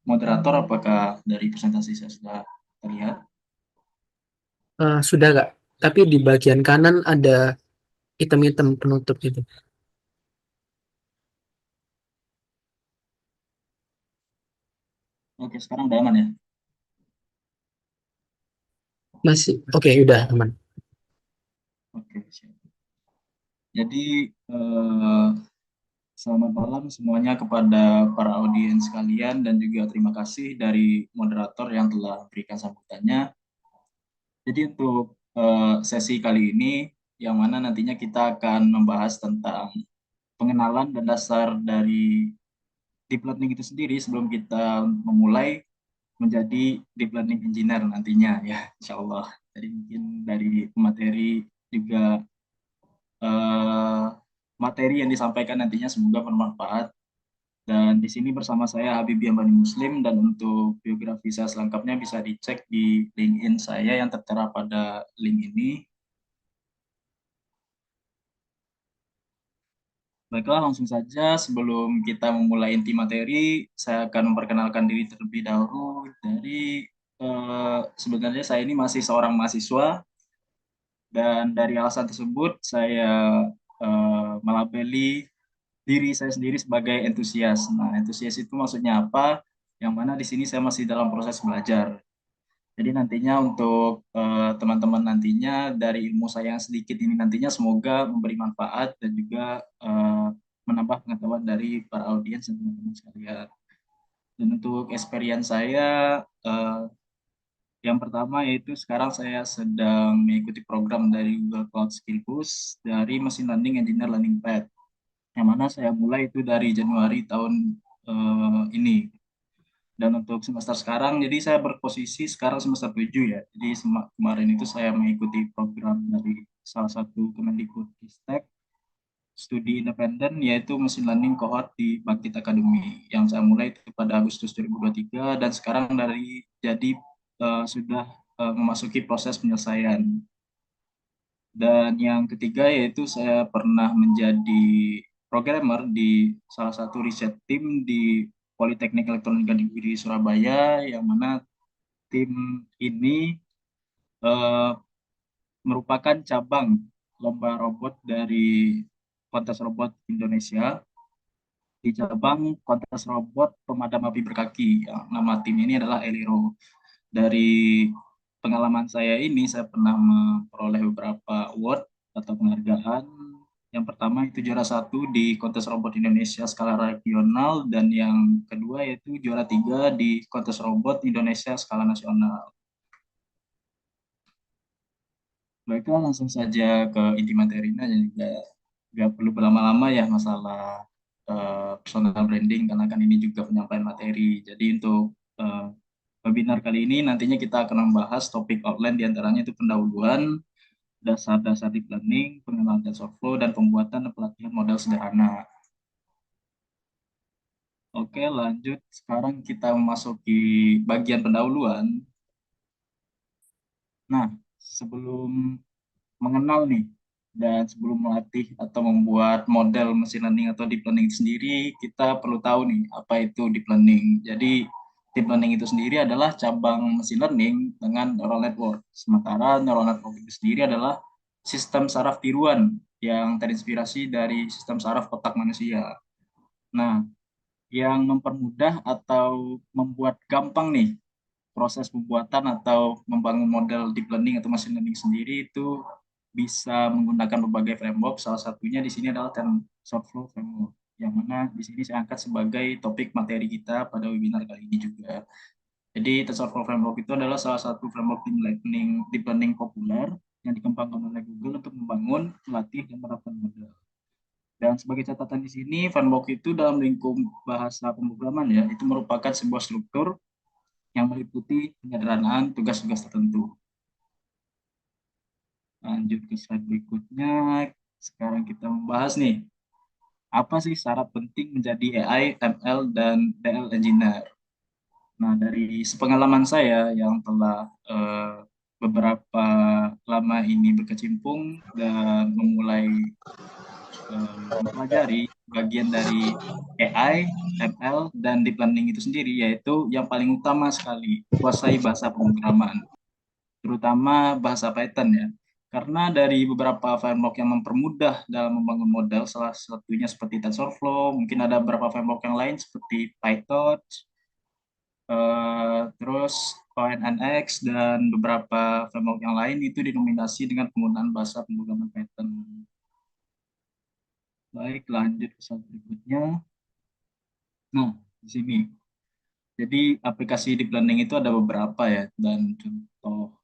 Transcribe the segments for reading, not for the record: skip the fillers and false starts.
moderator, apakah dari presentasi saya sudah terlihat? Sudah nggak? Tapi di bagian kanan ada item-item penutup gitu. Oke, sekarang udah aman ya? Masih, oke, udah aman. Oke, siap. Jadi, selamat malam semuanya kepada para audiens sekalian dan juga terima kasih dari moderator yang telah berikan sambutannya. Jadi untuk sesi kali ini, yang mana nantinya kita akan membahas tentang pengenalan dan dasar dari deep learning itu sendiri sebelum kita memulai menjadi deep learning engineer nantinya ya, insya Allah. Jadi mungkin dari materi juga eh, materi yang disampaikan nantinya semoga bermanfaat. Dan di sini bersama saya Habibie Ambani Muslim, dan untuk biografi saya selengkapnya bisa dicek di LinkedIn saya yang tertera pada link ini. Baiklah, langsung saja sebelum kita memulai inti materi, saya akan memperkenalkan diri terlebih dahulu. Sebenarnya saya ini masih seorang mahasiswa, dan dari alasan tersebut saya melabeli diri saya sendiri sebagai entusias. Nah, entusias itu maksudnya apa? Yang mana di sini saya masih dalam proses belajar. Jadi nantinya untuk teman-teman nantinya dari ilmu saya yang sedikit ini nantinya semoga memberi manfaat dan juga menambah pengetahuan dari para audiens dan teman-teman sekalian. Dan untuk experience saya yang pertama yaitu sekarang saya sedang mengikuti program dari Google Cloud Skill Boost dari Machine Learning Engineer Learning Path, yang mana saya mulai itu dari Januari tahun ini. Dan untuk semester sekarang, jadi saya berposisi sekarang semester 7 ya. Jadi kemarin itu saya mengikuti program dari salah satu Kemendikbudristek studi independen yaitu Machine Learning Cohort di Bangkit Academy yang saya mulai itu pada Agustus 2023, dan sekarang sudah memasuki proses penyelesaian. Dan yang ketiga yaitu saya pernah menjadi programmer di salah satu riset tim di Politeknik Elektronika di Surabaya, yang mana tim ini eh, merupakan cabang lomba robot dari kontes robot Indonesia di cabang kontes robot pemadam api berkaki. Yang nama tim ini adalah Eliro. Dari pengalaman saya ini, saya pernah memperoleh beberapa award atau penghargaan. Yang pertama itu juara satu di kontes robot Indonesia skala regional, dan yang kedua yaitu juara tiga di kontes robot Indonesia skala nasional. Baiklah, langsung saja ke inti materinya, dan juga nggak perlu berlama-lama ya masalah personal branding, karena kan ini juga penyampaian materi. Jadi untuk webinar kali ini nantinya kita akan membahas topik outline diantaranya itu pendahuluan, dasar-dasar deep learning, pengenalan TensorFlow, dan pembuatan dan pelatihan model sederhana. Oke, lanjut. Sekarang kita memasuki bagian pendahuluan. Nah, sebelum mengenal nih, dan sebelum melatih atau membuat model machine learning atau deep learning itu sendiri, kita perlu tahu nih apa itu deep learning. Jadi deep learning itu sendiri adalah cabang machine learning dengan neural network. Sementara neural network itu sendiri adalah sistem saraf tiruan yang terinspirasi dari sistem saraf otak manusia. Nah, yang mempermudah atau membuat gampang nih proses pembuatan atau membangun model deep learning atau machine learning sendiri itu bisa menggunakan berbagai framework. Salah satunya di sini adalah TensorFlow framework, yang mana di sini saya angkat sebagai topik materi kita pada webinar kali ini juga. Jadi TensorFlow framework itu adalah salah satu framework deep learning populer yang dikembangkan oleh Google untuk membangun, melatih, dan menerapkan model. Dan sebagai catatan di sini, framework itu dalam lingkup bahasa pemrograman ya, itu merupakan sebuah struktur yang meliputi penyederhanaan tugas-tugas tertentu. Lanjut ke slide berikutnya. Sekarang kita membahas nih, apa sih syarat penting menjadi AI, ML, dan DL engineer? Nah, dari sepengalaman saya yang telah beberapa lama ini berkecimpung dan memulai mempelajari bagian dari AI, ML, dan deep learning itu sendiri, yaitu yang paling utama sekali, kuasai bahasa pemrograman, terutama bahasa Python ya. Karena dari beberapa framework yang mempermudah dalam membangun model, salah satunya seperti TensorFlow, mungkin ada beberapa framework yang lain seperti Python, terus ONNX, dan beberapa framework yang lain itu dinominasi dengan penggunaan bahasa pemrograman Python. Baik, lanjut ke slide berikutnya. Nah, di sini. Jadi aplikasi deep learning itu ada beberapa ya, dan contoh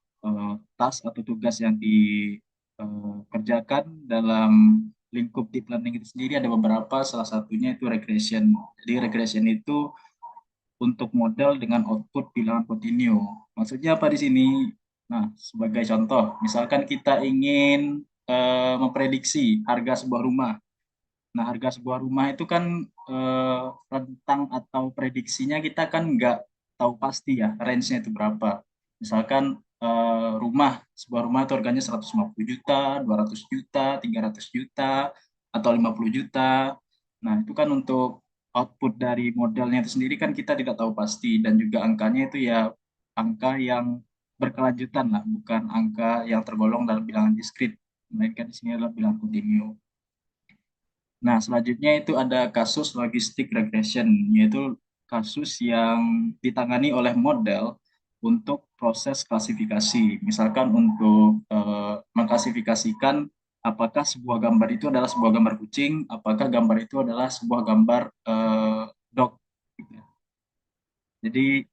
task atau tugas yang dikerjakan dalam lingkup deep learning itu sendiri ada beberapa, salah satunya itu regression. Jadi regression itu untuk model dengan output bilangan kontinu. Maksudnya apa di sini? Nah, sebagai contoh, misalkan kita ingin memprediksi harga sebuah rumah. Nah, harga sebuah rumah itu kan rentang atau prediksinya kita kan nggak tahu pasti ya, range-nya itu berapa. Misalkan sebuah rumah itu harganya 150 juta, 200 juta, 300 juta, atau 50 juta. Nah, itu kan untuk output dari modelnya itu sendiri kan kita tidak tahu pasti, dan juga angkanya itu ya angka yang berkelanjutan lah, bukan angka yang tergolong dalam bilangan diskrit, melainkan di sini adalah bilangan kontinu. Nah, selanjutnya itu ada kasus logistik regression, yaitu kasus yang ditangani oleh model untuk proses klasifikasi. Misalkan untuk mengklasifikasikan apakah sebuah gambar itu adalah sebuah gambar kucing, apakah gambar itu adalah sebuah gambar dog. Jadi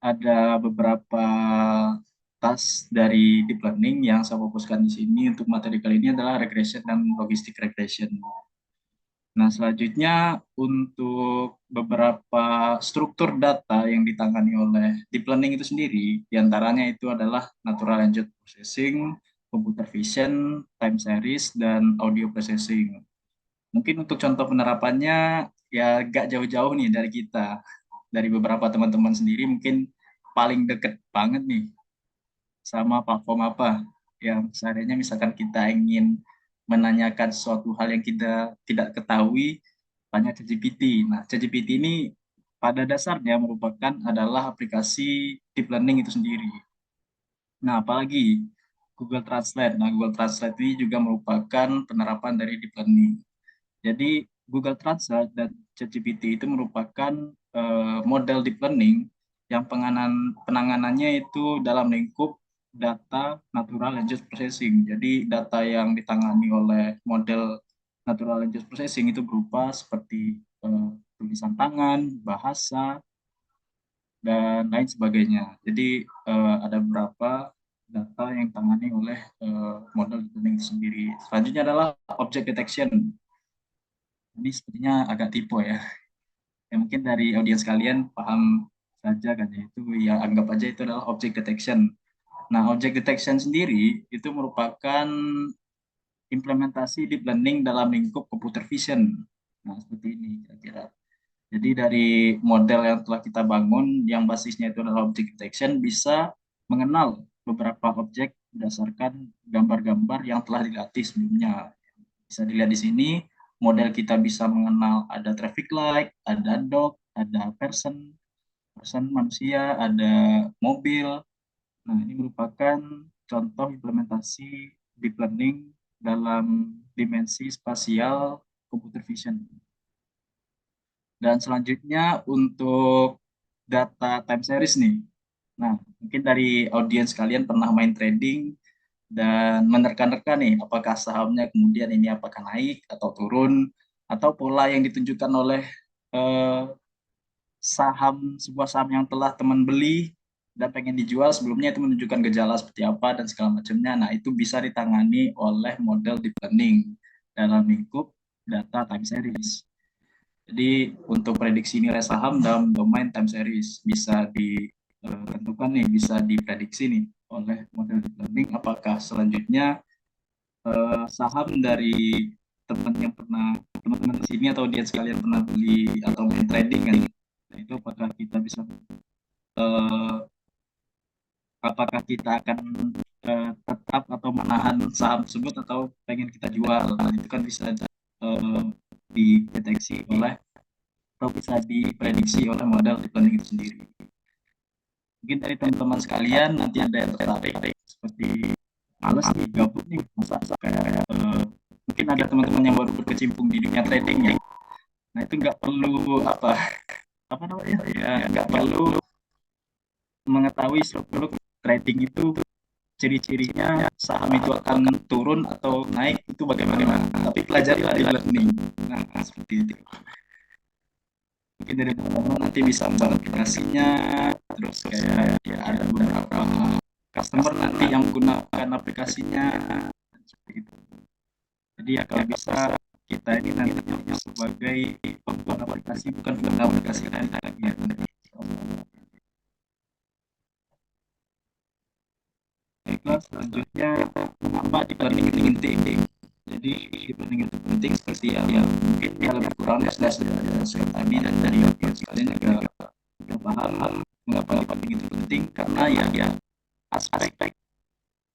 ada beberapa task dari deep learning yang saya fokuskan di sini untuk materi kali ini adalah regression dan logistik regression. Nah, selanjutnya untuk beberapa struktur data yang ditangani oleh deep learning itu sendiri, diantaranya itu adalah natural language processing, computer vision, time series, dan audio processing. Mungkin untuk contoh penerapannya ya gak jauh-jauh nih dari kita, dari beberapa teman-teman sendiri mungkin paling deket banget nih sama platform apa yang seharusnya misalkan kita ingin menanyakan suatu hal yang kita tidak ketahui, tanya ChatGPT. Nah, ChatGPT ini pada dasarnya merupakan adalah aplikasi deep learning itu sendiri. Nah, apalagi Google Translate. Nah, Google Translate ini juga merupakan penerapan dari deep learning. Jadi, Google Translate dan ChatGPT itu merupakan model deep learning yang penanganannya itu dalam lingkup data natural language processing. Jadi, data yang ditangani oleh model natural language processing itu berupa seperti tulisan tangan, bahasa, dan lain sebagainya. Jadi ada beberapa data yang ditangani oleh model learning sendiri. Selanjutnya adalah object detection. Ini sepertinya agak tipe ya. Ya mungkin dari audiens kalian paham saja kan ya, itu ya anggap aja itu adalah object detection. Nah, object detection sendiri itu merupakan implementasi deep learning dalam lingkup computer vision. Nah, seperti ini kira-kira. Jadi dari model yang telah kita bangun, yang basisnya itu adalah object detection, bisa mengenal beberapa objek berdasarkan gambar-gambar yang telah dilatih sebelumnya. Bisa dilihat di sini, model kita bisa mengenal ada traffic light, ada dog, ada person, person manusia, ada mobil. Nah, ini merupakan contoh implementasi deep learning dalam dimensi spasial computer vision. Dan selanjutnya untuk data time series nih. Nah, mungkin dari audiens kalian pernah main trading dan menerka-nerka nih, apakah sahamnya kemudian ini apakah naik atau turun, atau pola yang ditunjukkan oleh eh, sebuah saham yang telah teman beli dan pengen dijual sebelumnya itu menunjukkan gejala seperti apa dan segala macamnya. Nah, itu bisa ditangani oleh model deep learning dalam lingkup data time series. Jadi untuk prediksi nilai saham dalam domain time series bisa ditentukan nih, bisa diprediksi nih oleh model deep learning apakah selanjutnya saham dari teman-teman di sini atau dia sekalian pernah beli atau main trading kan. Nah, itu apakah kita bisa apakah kita akan tetap atau menahan saham tersebut atau pengen kita jual. Nah, itu kan bisa dideteksi oleh atau bisa diprediksi oleh model deep learning itu sendiri. Mungkin dari teman-teman sekalian nanti ada yang tertarik seperti males nih, gabut nih, masa kayak mungkin ada teman-teman yang baru berkecimpung di dunia trading ya. Nah itu nggak perlu apa namanya ya, nggak perlu mengetahui seluk-beluk trading itu ciri-cirinya saham itu akan turun atau naik itu bagaimana, tapi pelajari deep learning. Nah seperti itu. Mungkin dari teman-teman nanti bisa membuat aplikasinya, terus kayak ya ada beberapa customer nanti yang menggunakan aplikasinya seperti itu. Jadi ya kalau bisa kita ini nanti sebagai pembuat aplikasi, bukan pengguna aplikasi lain lagi ya. Baiklah, selanjutnya mengapa deep learning itu penting? Jadi deep learning itu penting seperti yang mungkin ya lebih kurang sudah jelaskan tadi, dan dari kalian juga sudah paham mengapa deep learning itu penting, karena ya aspek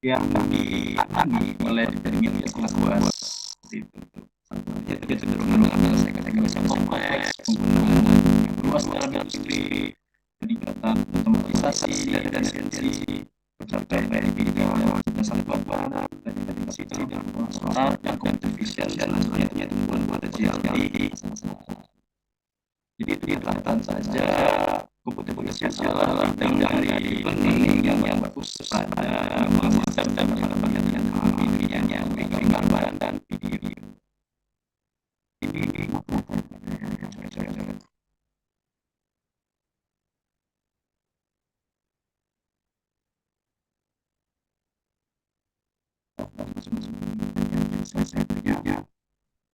yang ditangani oleh deep learning itu sangat luas. Seperti itu. Satunya itu cenderung menganalisa teknologi yang kompleks, penggunaan yang luas dalam industri, peningkatan otomatisasi dan efisiensi, pencapaian dari bidang dasar bahan dari efisiensi dan transparan dan artificial dan lain-lainnya tumbuhan potensial tinggi. Jadi itu catatan saja komputer potensial adalah bidang dari learning yang fokus pada sistem dan bagian pilihan yang memberikan gambar dan video. Ini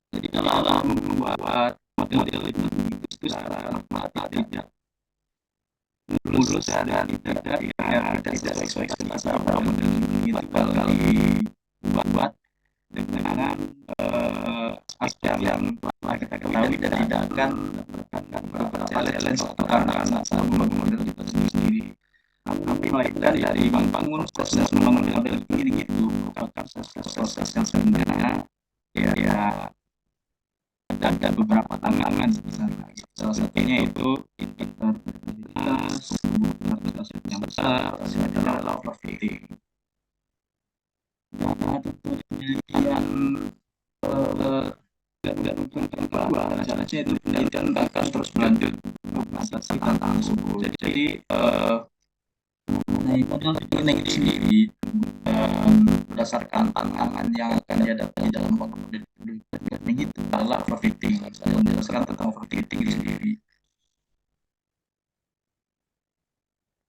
jadi dalam membuat model itu secara matematik tidak mulus dan tidak sesuai ekspektasi pada model ini bakal dibuat dengan aspek yang telah kita ketahui dan tidak akan mendapatkan beberapa challenge atau tantangan saat membangun model itu sendiri. Tapi melainkan dari membangun proses membangun model ini gitu, merupakan proses yang sebenarnya ya ada beberapa tantangan di sana. Salah satunya itu integritas, kebutuhan kasus yang besar, hasilnya adalah overfitting. Dan ada penelitian dan kedua, caranya itu penelitian akan terus berlanjut mengatasi tantangan tersebut. Jadi mengenai model ini sendiri berdasarkan tantangan yang akan dihadapi dalam model learning itu adalah overfitting. Saya menjelaskan tentang overfitting sendiri.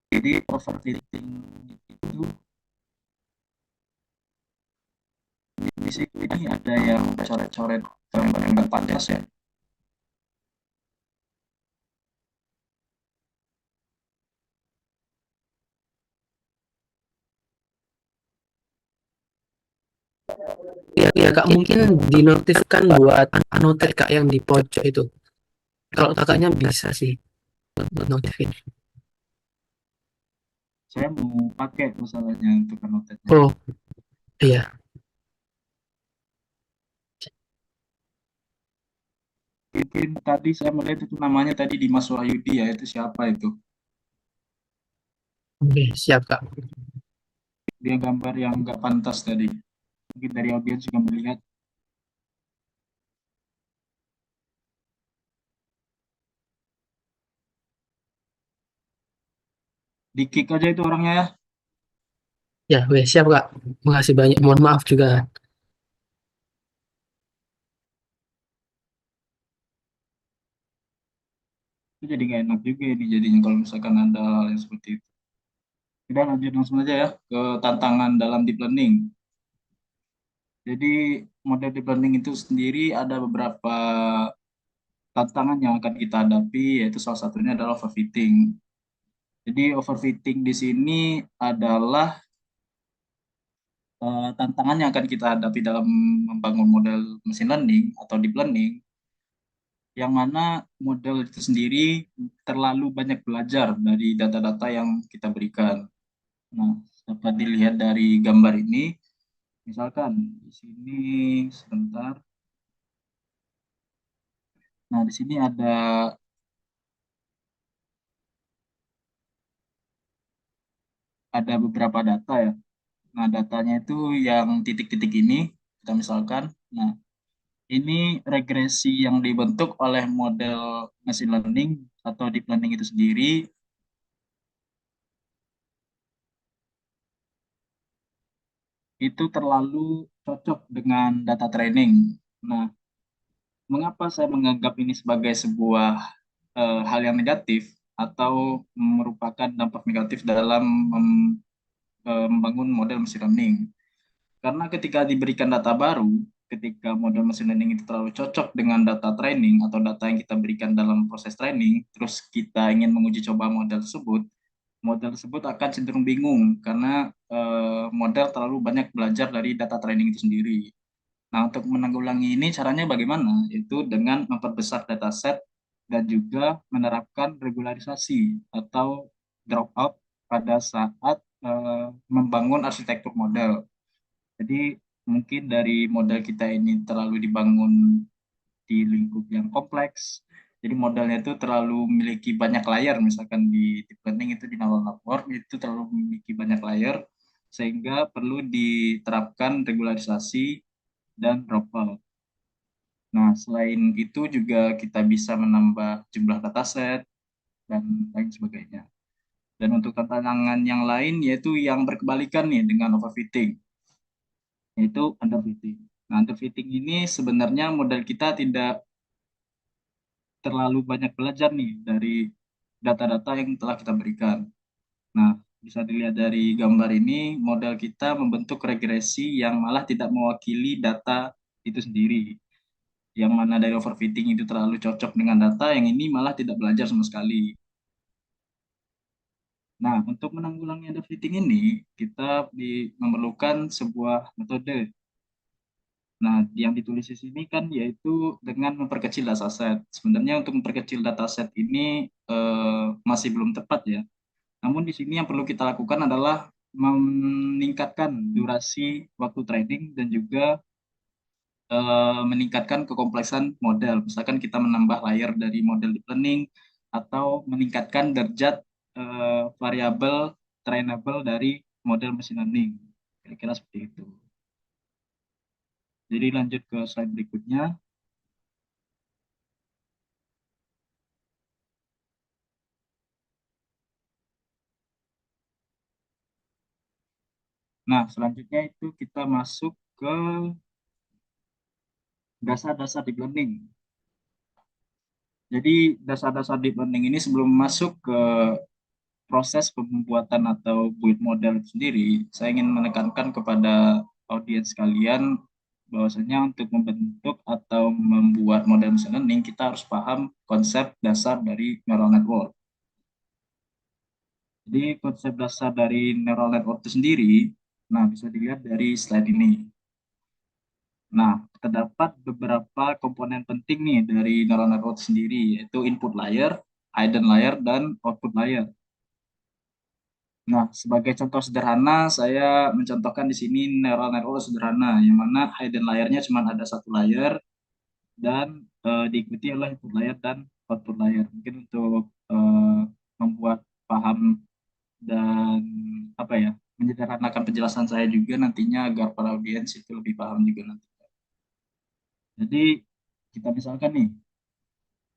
Jadi overfitting itu di situ ini ada yang coret-coret gambar padas ya. Ya kak, mungkin dinotifkan buat annotate kak yang di pojok itu. Kalau kakaknya bisa sih buat notifin. Saya mau pakai masalahnya untuk annotate-nya. Oh iya. Mungkin tadi saya melihat itu namanya tadi Dimas Wahyudi ya, itu siapa itu? Oke, siap kak. Dia gambar yang nggak pantas tadi. Mungkin dari audiens juga melihat. Di kick aja itu orangnya ya. Ya, oke, siap kak. Makasih banyak. Mohon maaf juga. Itu jadi nggak enak juga ini jadinya kalau misalkan ada hal yang seperti itu. Kita lanjut langsung aja ya ke tantangan dalam deep learning. Jadi model deep learning itu sendiri ada beberapa tantangan yang akan kita hadapi, yaitu salah satunya adalah overfitting. Jadi overfitting di sini adalah tantangan yang akan kita hadapi dalam membangun model machine learning atau deep learning, yang mana model itu sendiri terlalu banyak belajar dari data-data yang kita berikan. Nah, dapat dilihat dari gambar ini, misalkan di sini sebentar. Nah, di sini ada beberapa data ya. Nah, datanya itu yang titik-titik ini, kita misalkan. Nah, ini regresi yang dibentuk oleh model machine learning atau deep learning itu sendiri itu terlalu cocok dengan data training. Nah, mengapa saya menganggap ini sebagai sebuah hal yang negatif atau merupakan dampak negatif dalam membangun model machine learning? Karena ketika diberikan data baru, ketika model machine learning itu terlalu cocok dengan data training atau data yang kita berikan dalam proses training, terus kita ingin menguji coba model tersebut akan cenderung bingung karena model terlalu banyak belajar dari data training itu sendiri. Nah, untuk menanggulangi ini caranya bagaimana? Yaitu dengan memperbesar dataset dan juga menerapkan regularisasi atau dropout pada saat membangun arsitektur model. Jadi mungkin dari model kita ini terlalu dibangun di lingkup yang kompleks. Jadi modelnya itu terlalu memiliki banyak layer, misalkan di deep learning itu di neural network itu terlalu memiliki banyak layer, sehingga perlu diterapkan regularisasi dan dropout. Nah, selain itu juga kita bisa menambah jumlah dataset dan lain sebagainya. Dan untuk tantangan yang lain yaitu yang berkebalikan nih dengan overfitting, yaitu underfitting. Nah, underfitting ini sebenarnya model kita tidak terlalu banyak belajar nih dari data-data yang telah kita berikan. Nah, bisa dilihat dari gambar ini, model kita membentuk regresi yang malah tidak mewakili data itu sendiri. Yang mana dari overfitting itu terlalu cocok dengan data, yang ini malah tidak belajar sama sekali. Nah, untuk menanggulangi underfitting ini, kita memerlukan sebuah metode. Nah, yang ditulis di sini kan yaitu dengan memperkecil dataset. Sebenarnya untuk memperkecil dataset ini masih belum tepat ya. Namun di sini yang perlu kita lakukan adalah meningkatkan durasi waktu training dan juga meningkatkan kekompleksan model. Misalkan kita menambah layer dari model deep learning atau meningkatkan derajat variabel trainable dari model machine learning. Kira-kira seperti itu. Jadi lanjut ke slide berikutnya. Nah, selanjutnya itu kita masuk ke dasar-dasar deep learning. Jadi dasar-dasar deep learning ini sebelum masuk ke proses pembuatan atau build model itu sendiri, saya ingin menekankan kepada audiens kalian bahwasanya untuk membentuk atau membuat model machine learning, kita harus paham konsep dasar dari neural network. Jadi konsep dasar dari neural network itu sendiri, nah bisa dilihat dari slide ini. Nah, terdapat beberapa komponen penting nih dari neural network sendiri, yaitu input layer, hidden layer, dan output layer. Nah, sebagai contoh sederhana, saya mencontohkan di sini neural network sederhana, yang mana hidden layer-nya cuma ada satu layer, dan diikuti oleh input layer dan output layer. Mungkin untuk membuat paham dan apa ya, menyederhanakan penjelasan saya juga nantinya agar para audiens itu lebih paham juga nanti. Jadi, kita misalkan nih,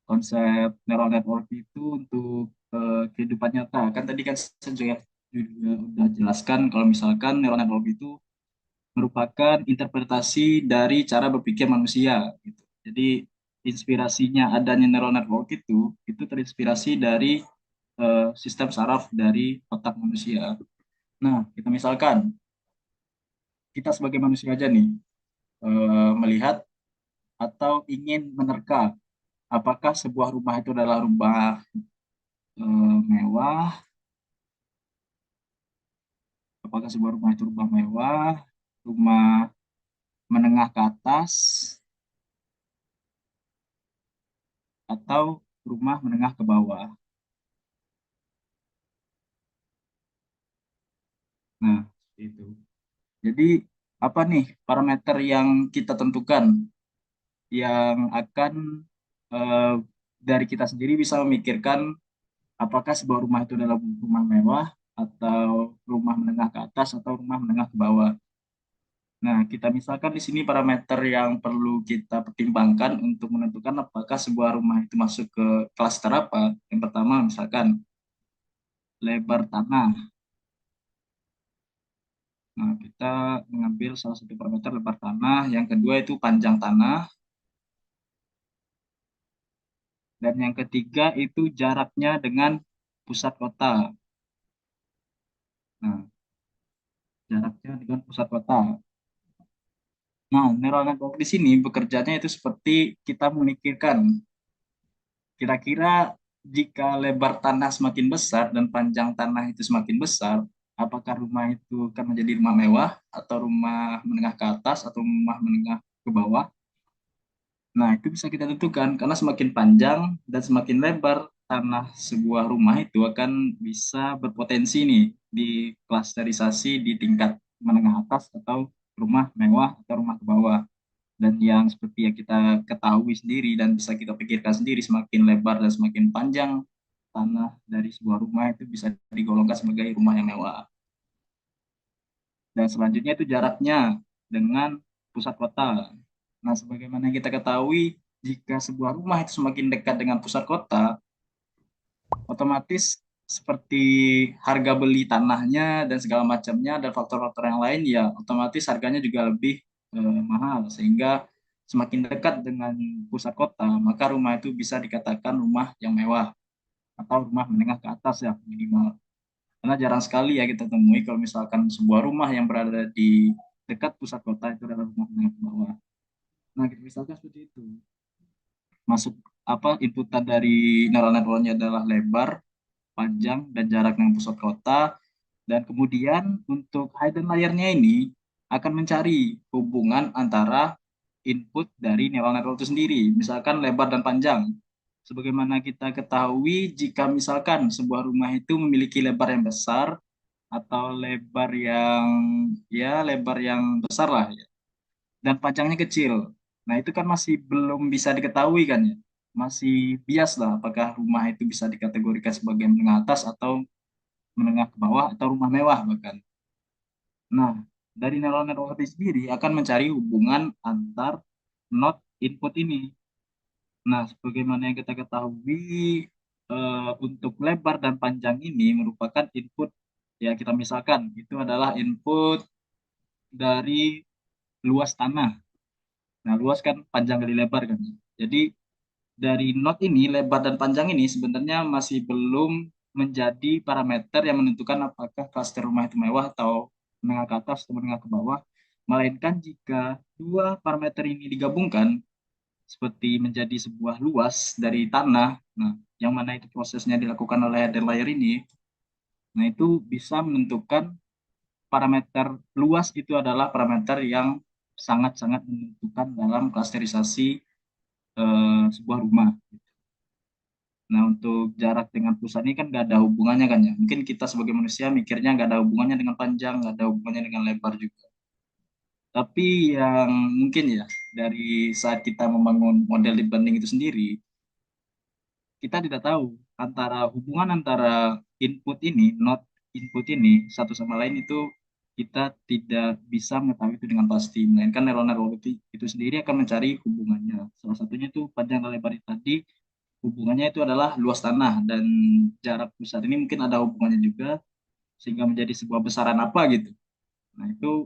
konsep neural network itu untuk kehidupan nyata. Kan tadi kan saya juga udah jelaskan kalau misalkan neural network itu merupakan interpretasi dari cara berpikir manusia gitu. Jadi inspirasinya adanya neural network itu terinspirasi dari sistem saraf dari otak manusia. Nah, kita misalkan kita sebagai manusia aja nih melihat atau ingin menerka apakah sebuah rumah itu adalah rumah mewah, apakah sebuah rumah itu rumah mewah, rumah menengah ke atas, atau rumah menengah ke bawah. Nah, itu. Jadi, apa nih parameter yang kita tentukan yang akan eh, dari kita sendiri bisa memikirkan apakah sebuah rumah itu adalah rumah mewah atau rumah menengah ke atas atau rumah menengah ke bawah. Nah, kita misalkan di sini parameter yang perlu kita pertimbangkan untuk menentukan apakah sebuah rumah itu masuk ke klaster apa. Yang pertama, misalkan lebar tanah. Nah, kita mengambil salah satu parameter lebar tanah. Yang kedua itu panjang tanah. Dan yang ketiga itu jaraknya dengan pusat kota. Nah, jaraknya dengan pusat kota. Nah, neural network di sini bekerjanya itu seperti kita memikirkan kira-kira jika lebar tanah semakin besar dan panjang tanah itu semakin besar, apakah rumah itu akan menjadi rumah mewah atau rumah menengah ke atas atau rumah menengah ke bawah? Nah, itu bisa kita tentukan karena semakin panjang dan semakin lebar tanah sebuah rumah itu akan bisa berpotensi nih diklasterisasi di tingkat menengah atas atau rumah mewah atau rumah ke bawah. Dan yang seperti yang kita ketahui sendiri dan bisa kita pikirkan sendiri, semakin lebar dan semakin panjang tanah dari sebuah rumah itu bisa digolongkan sebagai rumah yang mewah. Dan selanjutnya itu jaraknya dengan pusat kota. Nah, sebagaimana kita ketahui, jika sebuah rumah itu semakin dekat dengan pusat kota, otomatis seperti harga beli tanahnya dan segala macamnya dan faktor-faktor yang lain ya otomatis harganya juga lebih mahal sehingga semakin dekat dengan pusat kota maka rumah itu bisa dikatakan rumah yang mewah atau rumah menengah ke atas ya minimal karena jarang sekali ya kita temui kalau misalkan sebuah rumah yang berada di dekat pusat kota itu adalah rumah menengah ke bawah. Nah kita misalkan seperti itu masuk apa inputan dari neural networknya adalah lebar panjang dan jarak dengan pusat kota. Dan kemudian untuk hidden layer-nya ini akan mencari hubungan antara input dari neural network itu sendiri, misalkan lebar dan panjang. Sebagaimana kita ketahui, jika misalkan sebuah rumah itu memiliki lebar yang besar atau lebar yang besar lah ya, dan panjangnya kecil. Nah, itu kan masih belum bisa diketahui kan ya. Masih bias lah apakah rumah itu bisa dikategorikan sebagai menengah atas atau menengah ke bawah atau rumah mewah bahkan. Nah, dari neural network itu sendiri akan mencari hubungan antar node input ini. Nah, sebagaimana yang kita ketahui, untuk lebar dan panjang ini merupakan input, ya kita misalkan itu adalah input dari luas tanah. Nah, luas kan panjang kali lebar kan. Jadi dari node ini, lebar dan panjang ini sebenarnya masih belum menjadi parameter yang menentukan apakah klaster rumah itu mewah atau menengah ke atas atau menengah ke bawah. Melainkan jika dua parameter ini digabungkan, seperti menjadi sebuah luas dari tanah, nah, yang mana itu prosesnya dilakukan oleh header layer ini, nah itu bisa menentukan parameter luas itu adalah parameter yang sangat-sangat menentukan dalam klasterisasi sebuah rumah. Nah, untuk jarak dengan pusat ini kan nggak ada hubungannya kan ya. Mungkin kita sebagai manusia mikirnya nggak ada hubungannya dengan panjang, nggak ada hubungannya dengan lebar juga. Tapi yang mungkin ya, dari saat kita membangun model deep learning itu sendiri, kita tidak tahu antara hubungan antara input ini, not input ini, satu sama lain itu kita tidak bisa mengetahui itu dengan pasti. Melainkan neural network itu sendiri akan mencari hubungannya. Salah satunya itu panjang dan lebar tadi, hubungannya itu adalah luas tanah dan jarak pusat ini mungkin ada hubungannya juga sehingga menjadi sebuah besaran apa gitu. Nah, itu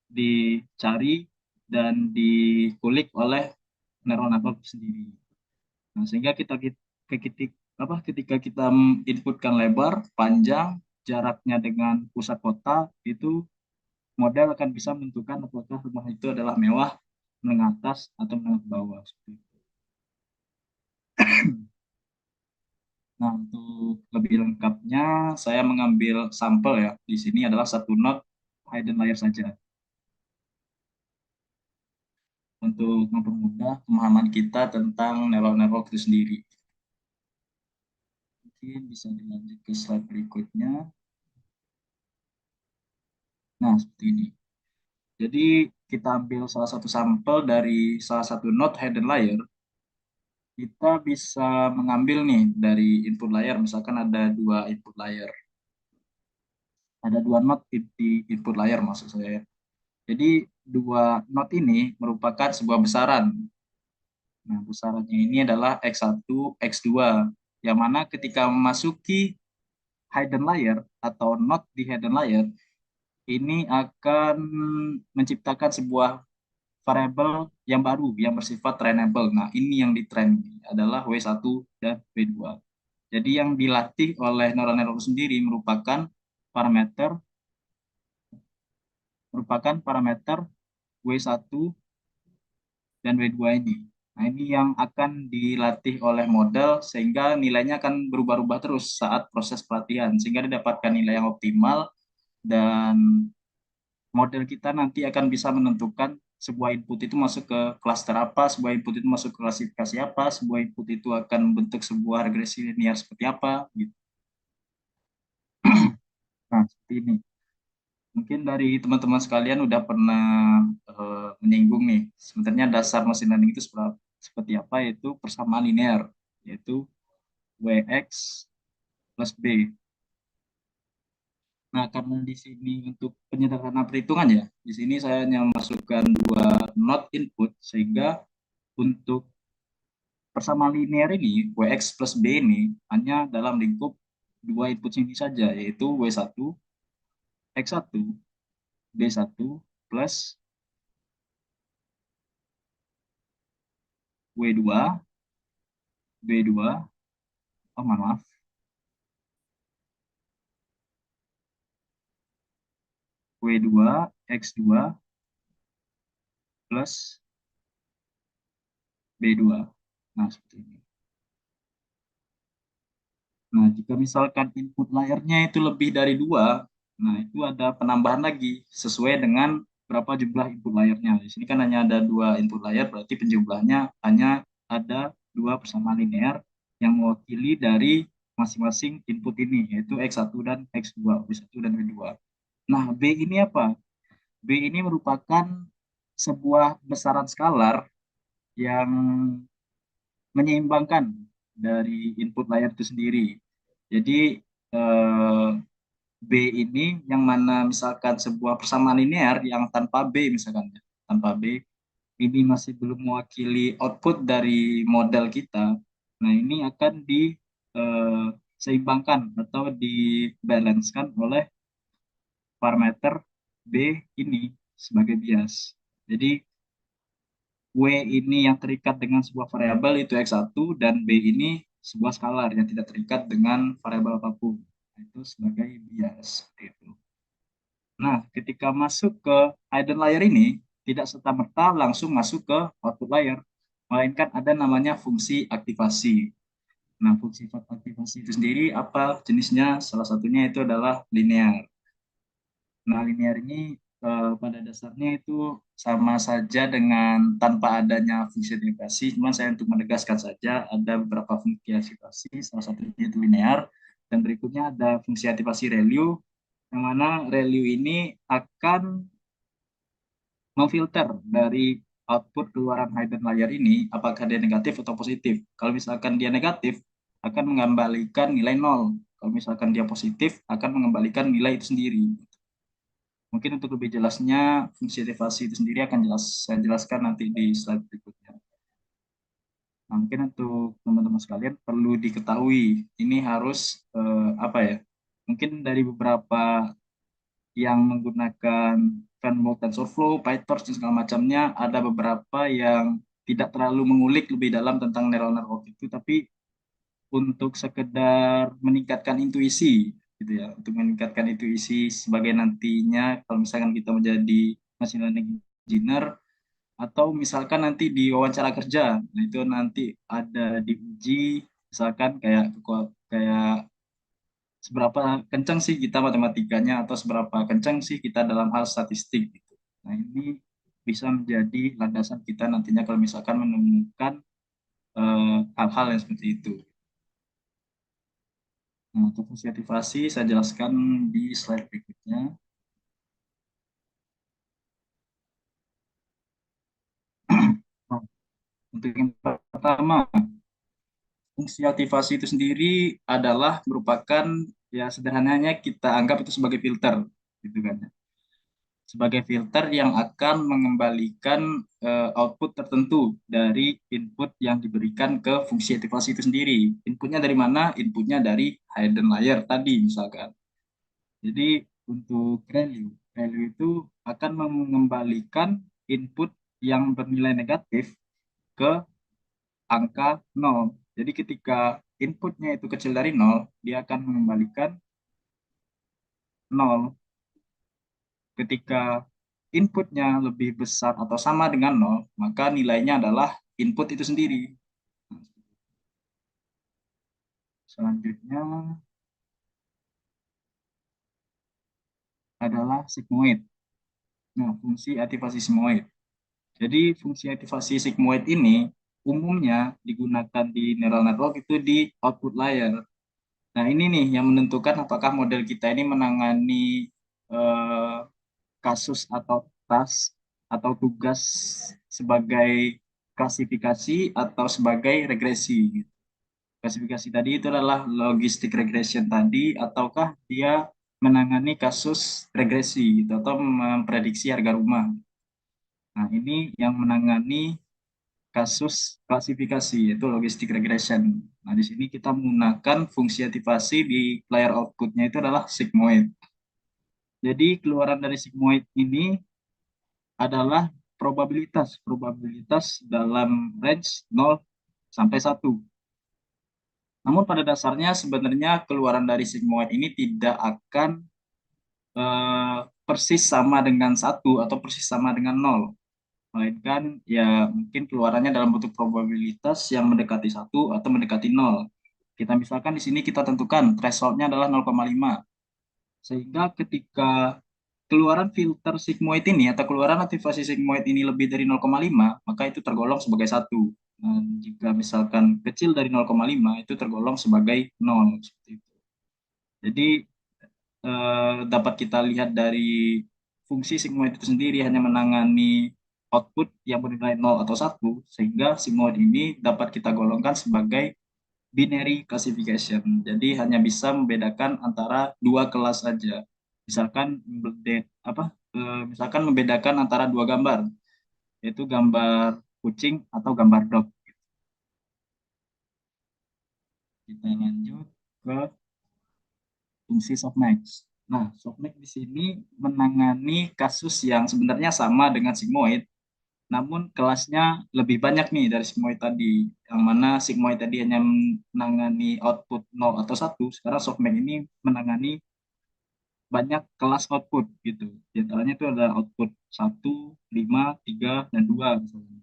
dicari dan dikulik oleh neural network itu sendiri. Nah, sehingga ketika kita inputkan lebar, panjang, jaraknya dengan pusat kota, itu model akan bisa menentukan apakah rumah itu adalah mewah, menengah atas, atau menengah ke bawah. Seperti itu. Nah, untuk lebih lengkapnya, saya mengambil sampel ya. Di sini adalah satu node hidden layer saja. Untuk mempermudah pemahaman kita tentang neural network itu sendiri. Mungkin bisa dilanjut ke slide berikutnya. Nah, seperti ini. Jadi kita ambil salah satu sampel dari salah satu node hidden layer. kita bisa mengambil nih dari input layer, misalkan ada dua input layer, ada dua node di input layer maksud saya. Jadi dua node ini merupakan sebuah besaran. Nah, besarannya ini adalah X1, X2, yang mana ketika memasuki hidden layer atau node di hidden layer, ini akan menciptakan sebuah variabel yang baru yang bersifat trainable. Nah, ini yang ditrain adalah W1 dan W2. Jadi yang dilatih oleh neural sendiri parameter merupakan parameter W1 dan W2 ini. Nah, ini yang akan dilatih oleh model sehingga nilainya akan berubah-ubah terus saat proses pelatihan sehingga didapatkan nilai yang optimal dan model kita nanti akan bisa menentukan sebuah input itu masuk ke klaster apa, sebuah input itu masuk ke klasifikasi apa, sebuah input itu akan membentuk sebuah regresi linear seperti apa gitu. Nah, seperti ini. Mungkin dari teman-teman sekalian udah pernah menyinggung nih, sebenarnya dasar machine learning itu seperti apa, yaitu persamaan linear, yaitu WX plus B. Nah, karena di sini untuk penyederhanaan perhitungan ya, di sini saya hanya memasukkan dua not input, sehingga untuk persamaan linear ini, WX plus B ini, hanya dalam lingkup dua input ini saja, yaitu W1, X1, B1, plus W2, B2, oh maaf, W2, X2, plus B2. Nah, seperti ini. Nah, jika misalkan input layernya itu lebih dari dua, nah itu ada penambahan lagi sesuai dengan berapa jumlah input layernya. Di sini kan hanya ada dua input layer, berarti penjumlahnya hanya ada dua persamaan linear yang mewakili dari masing-masing input ini, yaitu X1 dan X2, B1 dan B2. Nah, B ini apa? B ini merupakan sebuah besaran skalar yang menyeimbangkan dari input layer itu sendiri. Jadi eh, B ini yang mana misalkan sebuah persamaan linear yang tanpa B misalkan ya, tanpa B ini masih belum mewakili output dari model kita. Nah, ini akan diseimbangkan atau dibalancekan oleh parameter B ini sebagai bias. Jadi W ini yang terikat dengan sebuah variabel itu X1 dan B ini sebuah skalar yang tidak terikat dengan variabel apapun. Nah, itu sebagai bias. Gitu. Nah, ketika masuk ke hidden layer ini, tidak serta-merta langsung masuk ke output layer, melainkan ada namanya fungsi aktivasi. Nah, fungsi aktivasi itu sendiri apa jenisnya? Salah satunya itu adalah linear. Nah, linear ini pada dasarnya itu sama saja dengan tanpa adanya fungsi aktivasi, cuma saya untuk menegaskan saja ada beberapa fungsi aktivasi, salah satunya itu linear, dan berikutnya ada fungsi aktivasi ReLU, yang mana ReLU ini akan memfilter dari output keluaran hidden layer ini, apakah dia negatif atau positif. Kalau misalkan dia negatif, akan mengembalikan nilai nol. Kalau misalkan dia positif, akan mengembalikan nilai itu sendiri. Mungkin untuk lebih jelasnya, fungsi derivasi itu sendiri akan saya jelaskan nanti di slide berikutnya. Nah, mungkin untuk teman-teman sekalian perlu diketahui, ini harus apa ya? Mungkin dari beberapa yang menggunakan framework TensorFlow, PyTorch, dan segala macamnya, ada beberapa yang tidak terlalu mengulik lebih dalam tentang neural network itu, tapi untuk sekedar meningkatkan intuisi, gitu ya, untuk meningkatkan intuisi sebagai nantinya kalau misalkan kita menjadi machine learning engineer atau misalkan nanti di wawancara kerja, nah itu nanti ada diuji, misalkan kayak seberapa kencang sih kita matematikanya atau seberapa kencang sih kita dalam hal statistik gitu. Nah, ini bisa menjadi landasan kita nantinya kalau misalkan menemukan hal-hal yang seperti itu. Nah, untuk fungsi aktivasi saya jelaskan di slide berikutnya. Nah, untuk yang pertama, fungsi aktivasi itu sendiri adalah merupakan, ya sederhananya kita anggap itu sebagai filter, gitu kan. Sebagai filter yang akan mengembalikan output tertentu dari input yang diberikan ke fungsi aktivasi itu sendiri. Inputnya dari mana? Inputnya dari hidden layer tadi misalkan. Jadi untuk value itu akan mengembalikan input yang bernilai negatif ke angka 0. Jadi ketika inputnya itu kecil dari 0, dia akan mengembalikan 0. Ketika inputnya lebih besar atau sama dengan 0, maka nilainya adalah input itu sendiri. Selanjutnya adalah sigmoid. Nah, fungsi aktivasi sigmoid. Jadi fungsi aktivasi sigmoid ini umumnya digunakan di neural network itu di output layer. Nah, ini nih yang menentukan apakah model kita ini menangani eh, kasus atau task atau tugas sebagai klasifikasi atau sebagai regresi. Klasifikasi tadi itu adalah logistic regression tadi, ataukah dia menangani kasus regresi gitu, atau memprediksi harga rumah. Nah, ini yang menangani kasus klasifikasi, yaitu logistic regression. Nah, di sini kita menggunakan fungsi aktivasi di layar outputnya itu adalah sigmoid. Jadi keluaran dari sigmoid ini adalah probabilitas, probabilitas dalam range 0 sampai 1. Namun pada dasarnya sebenarnya keluaran dari sigmoid ini tidak akan persis sama dengan 1 atau persis sama dengan 0. Melainkan ya mungkin keluarannya dalam bentuk probabilitas yang mendekati 1 atau mendekati 0. Kita misalkan di sini kita tentukan thresholdnya adalah 0,5. Sehingga ketika keluaran filter sigmoid ini atau keluaran aktivasi sigmoid ini lebih dari 0,5, maka itu tergolong sebagai 1. Dan jika misalkan kecil dari 0,5, itu tergolong sebagai 0. Seperti itu. Jadi dapat kita lihat dari fungsi sigmoid itu sendiri hanya menangani output yang bernilai 0 atau 1, sehingga sigmoid ini dapat kita golongkan sebagai binary classification. Jadi hanya bisa membedakan antara dua kelas saja. Misalkan misalkan membedakan antara dua gambar, yaitu gambar kucing atau gambar dog. Kita lanjut ke fungsi softmax. Nah, softmax di sini menangani kasus yang sebenarnya sama dengan sigmoid, namun kelasnya lebih banyak nih dari sigmoid tadi. Yang mana sigmoid tadi hanya menangani output 0 atau 1, sekarang softmax ini menangani banyak kelas output gitu. Di antaranya itu ada output 1, 5, 3, dan 2 misalnya.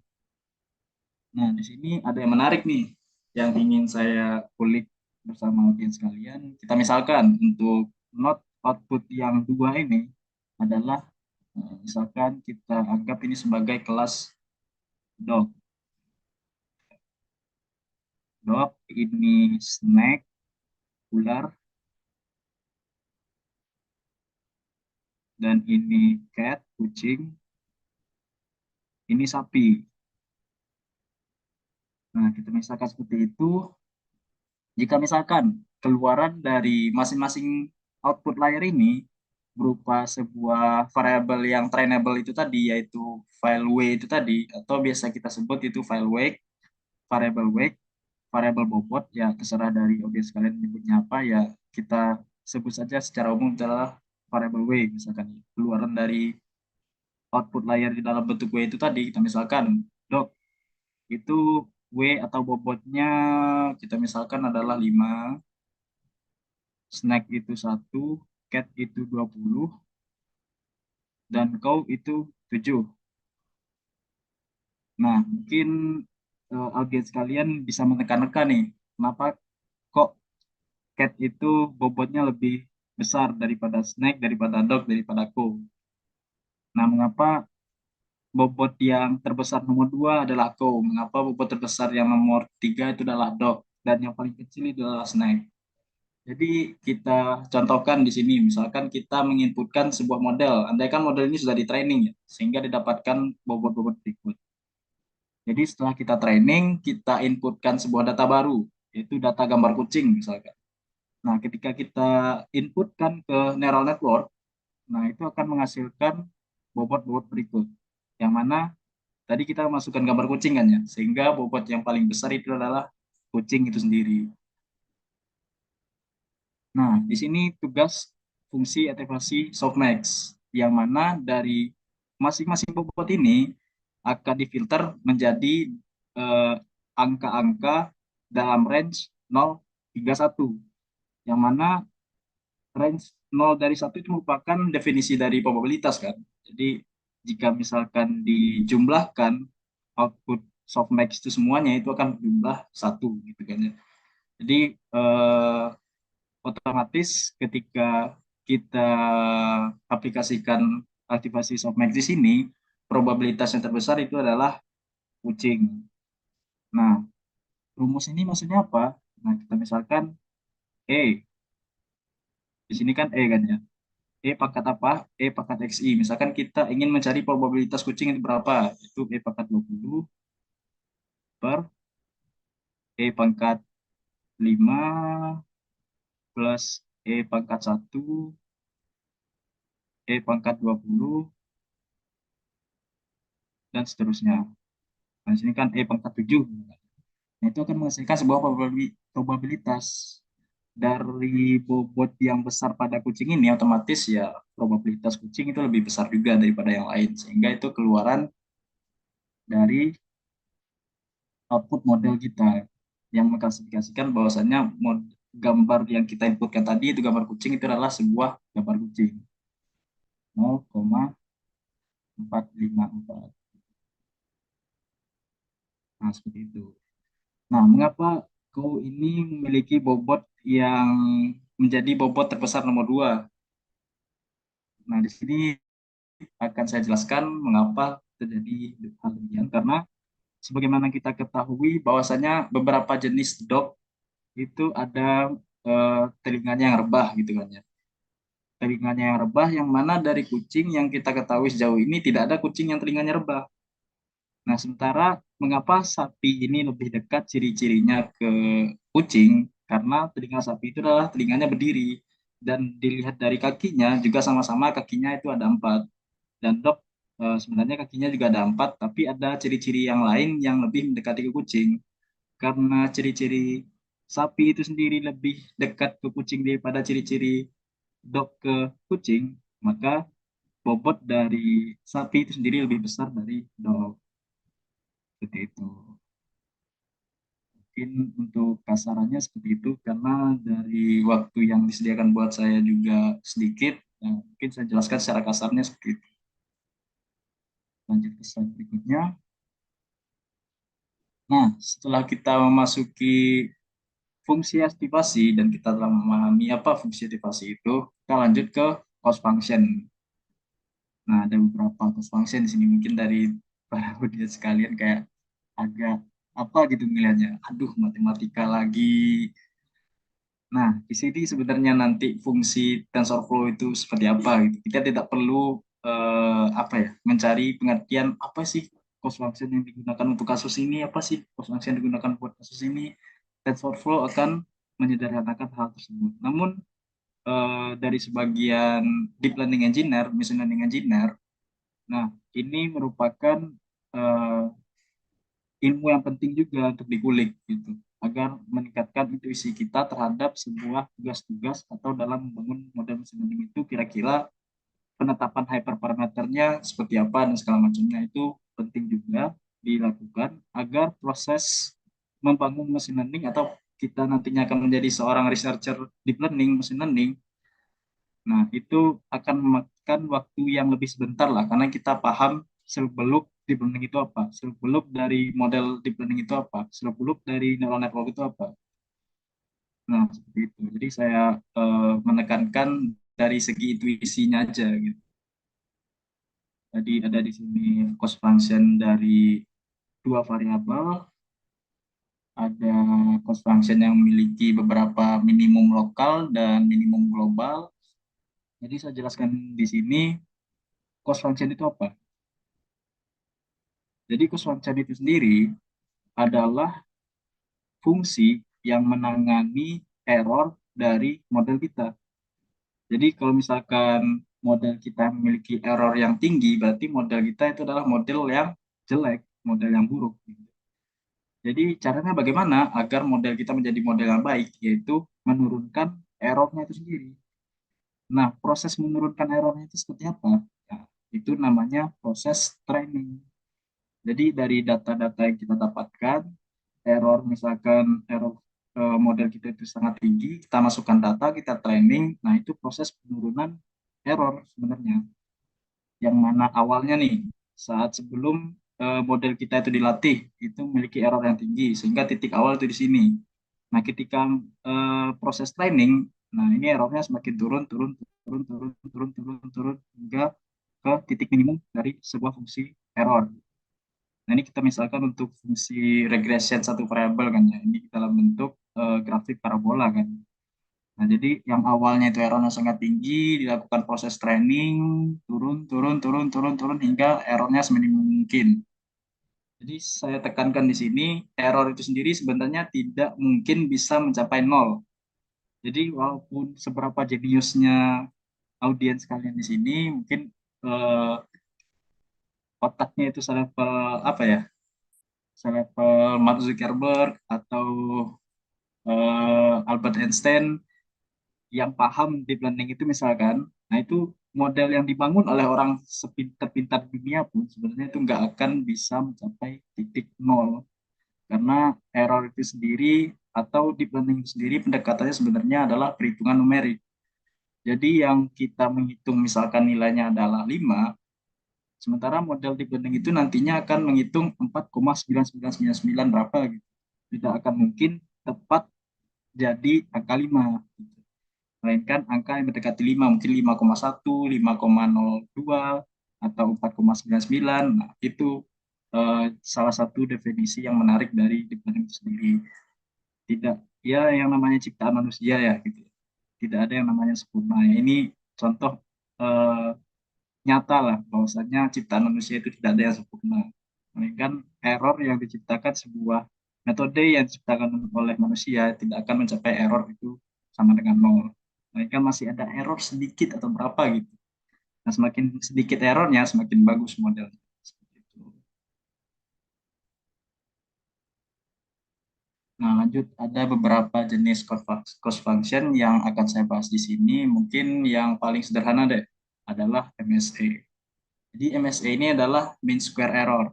Nah, di sini ada yang menarik nih yang ingin saya kulik bersama audiens kalian. Kita misalkan untuk not output yang 2 ini adalah misalkan kita anggap ini sebagai kelas dog. Dog ini snack, ular, dan ini cat, kucing, ini sapi. Nah, kita misalkan seperti itu. Jika misalkan keluaran dari masing-masing output layer ini berupa sebuah variabel yang trainable itu tadi, yaitu file w itu tadi, atau biasa kita sebut itu file weight, variable bobot, ya terserah dari audiens kalian menyebutnya apa, ya kita sebut saja secara umum adalah variable w, misalkan keluaran dari output layer di dalam bentuk w itu tadi, kita misalkan dok itu w atau bobotnya kita misalkan adalah 5, snack itu 1, cat itu 20, dan cow itu 7. Nah, mungkin audiens kalian bisa menekan-nekan nih, kenapa kok cat itu bobotnya lebih besar daripada snack, daripada dog, daripada cow. Nah, mengapa bobot yang terbesar nomor 2 adalah cow, mengapa bobot terbesar yang nomor 3 itu adalah dog, dan yang paling kecil itu adalah snack. Jadi kita contohkan di sini, misalkan kita menginputkan sebuah model, andaikan model ini sudah di training ya, sehingga didapatkan bobot-bobot berikut. Jadi setelah kita training, kita inputkan sebuah data baru, yaitu data gambar kucing misalkan. Nah, ketika kita inputkan ke neural network, nah itu akan menghasilkan bobot-bobot berikut. Yang mana tadi kita masukkan gambar kucing kan ya, sehingga bobot yang paling besar itu adalah kucing itu sendiri. Nah, di sini tugas fungsi aktivasi softmax, yang mana dari masing-masing bobot ini akan difilter menjadi angka-angka dalam range 0 hingga 1, yang mana range 0 dari 1 itu merupakan definisi dari probabilitas kan. Jadi jika misalkan dijumlahkan output softmax itu semuanya itu akan berjumlah 1 gitu kan ya. Jadi otomatis ketika kita aplikasikan aktivasi softmax di sini, probabilitas yang terbesar itu adalah kucing. Nah, rumus ini maksudnya apa? Nah, kita misalkan E, di sini kan E kan ya. E pangkat apa? E pangkat XI. Misalkan kita ingin mencari probabilitas kucing itu berapa? Itu E pangkat 20 per E pangkat 5 plus E pangkat 1, E pangkat 20, dan seterusnya. Nah, di sini kan E pangkat 7. Nah, itu akan menghasilkan sebuah probabilitas. Dari bobot yang besar pada kucing ini, otomatis ya probabilitas kucing itu lebih besar juga daripada yang lain. Sehingga itu keluaran dari output model kita yang mengklasifikasikan bahwasannya gambar yang kita inputkan tadi itu gambar kucing itu adalah sebuah gambar kucing 0,454. Nah, seperti itu. Nah, mengapa kau ini memiliki bobot yang menjadi bobot terbesar nomor 2? Nah, di sini akan saya jelaskan mengapa terjadi hal demikian, karena sebagaimana kita ketahui bahwasanya beberapa jenis dog itu ada telinganya yang rebah gitu kan ya. Telinganya yang rebah, yang mana dari kucing yang kita ketahui sejauh ini tidak ada kucing yang telinganya rebah. Nah, sementara mengapa sapi ini lebih dekat ciri-cirinya ke kucing? Karena telinga sapi itu adalah telinganya berdiri, dan dilihat dari kakinya juga sama-sama kakinya itu ada 4. Dan dog sebenarnya kakinya juga ada 4, tapi ada ciri-ciri yang lain yang lebih mendekati ke kucing. Karena ciri-ciri sapi itu sendiri lebih dekat ke kucing daripada ciri-ciri dog ke kucing, maka bobot dari sapi itu sendiri lebih besar dari dog. Seperti itu. Mungkin untuk kasarannya seperti itu, karena dari waktu yang disediakan buat saya juga sedikit, ya, mungkin saya jelaskan secara kasarnya seperti itu. Lanjut ke slide berikutnya. Nah, setelah kita memasuki fungsi aktivasi dan kita telah memahami apa fungsi aktivasi itu, kita lanjut ke cost function. Nah, ada beberapa cost function di sini, mungkin dari para audiens sekalian kayak agak apa gitu ngelihatnya. Aduh, matematika lagi. Nah, di sini sebenarnya nanti fungsi TensorFlow itu seperti apa gitu. Kita tidak perlu apa ya, mencari pengertian apa sih cost function yang digunakan untuk kasus ini, apa sih cost function yang digunakan buat kasus ini. TensorFlow akan menyederhanakan hal tersebut. Namun dari sebagian deep learning engineer, machine learning engineer, nah ini merupakan eh, ilmu yang penting juga untuk dikulik gitu, agar meningkatkan intuisi kita terhadap sebuah tugas-tugas atau dalam membangun model machine learning itu kira-kira penetapan hyperparameternya seperti apa dan segala macamnya itu penting juga dilakukan agar proses membangun machine learning atau kita nantinya akan menjadi seorang researcher deep learning machine learning. Nah, itu akan memakan waktu yang lebih sebentar lah, karena kita paham seluk-beluk deep learning itu apa, seluk-beluk dari model deep learning itu apa, seluk-beluk dari neural network itu apa. Nah, seperti itu. Jadi saya menekankan dari segi intuisinya aja gitu. Jadi ada di sini cost function dari dua variabel, ada cost function yang memiliki beberapa minimum lokal dan minimum global. Jadi saya jelaskan di sini cost function itu apa. Jadi cost function itu sendiri adalah fungsi yang menangani error dari model kita. Jadi kalau misalkan model kita memiliki error yang tinggi, berarti model kita itu adalah model yang jelek, model yang buruk. Jadi caranya bagaimana agar model kita menjadi model yang baik, yaitu menurunkan errornya itu sendiri. Nah, proses menurunkan errornya itu seperti apa? Nah, itu namanya proses training. Jadi dari data-data yang kita dapatkan, error misalkan error model kita itu sangat tinggi, kita masukkan data, kita training, nah itu proses penurunan error sebenarnya. Yang mana awalnya nih, saat sebelum model kita itu dilatih, itu memiliki error yang tinggi, sehingga titik awal itu di sini. Nah, ketika proses training, nah ini errornya semakin turun, turun, turun, turun, turun, turun, turun, hingga ke titik minimum dari sebuah fungsi error. Nah, ini kita misalkan untuk fungsi regression satu variabel kan ya, ini dalam bentuk grafik parabola kan. Nah, jadi yang awalnya itu errornya sangat tinggi, dilakukan proses training, turun, turun, turun, turun, turun, hingga errornya seminimum mungkin. Jadi saya tekankan di sini, error itu sendiri sebenarnya tidak mungkin bisa mencapai nol. Jadi walaupun seberapa jeniusnya audiens kalian di sini, mungkin eh, otaknya itu selevel apa ya, selevel Mark Zuckerberg atau Albert Einstein yang paham deep learning itu misalkan, nah itu model yang dibangun oleh orang sepintar-pintar dunia pun sebenarnya itu nggak akan bisa mencapai titik nol karena error itu sendiri atau deep learning itu sendiri pendekatannya sebenarnya adalah perhitungan numerik. Jadi yang kita menghitung misalkan nilainya adalah 5, sementara model deep learning itu nantinya akan menghitung 4,9999 berapa gitu. Tidak akan mungkin tepat jadi angka 5. Melainkan angka yang mendekati 5, mungkin 5,1, 5,02, atau 4,99. Nah, itu salah satu definisi yang menarik dari deep learning itu sendiri. Tidak, ya yang namanya ciptaan manusia ya, gitu. Tidak ada yang namanya sempurna. Ya, ini contoh eh, nyata lah, bahwasanya ciptaan manusia itu tidak ada yang sempurna. Melainkan error yang diciptakan sebuah metode yang diciptakan oleh manusia tidak akan mencapai error itu sama dengan nol. Melainkan masih ada error sedikit atau berapa gitu. Nah, semakin sedikit errornya, semakin bagus modelnya. Seperti itu. Nah, lanjut ada beberapa jenis cost function yang akan saya bahas di sini. Mungkin yang paling sederhana deh adalah MSE. Jadi MSE ini adalah mean square error.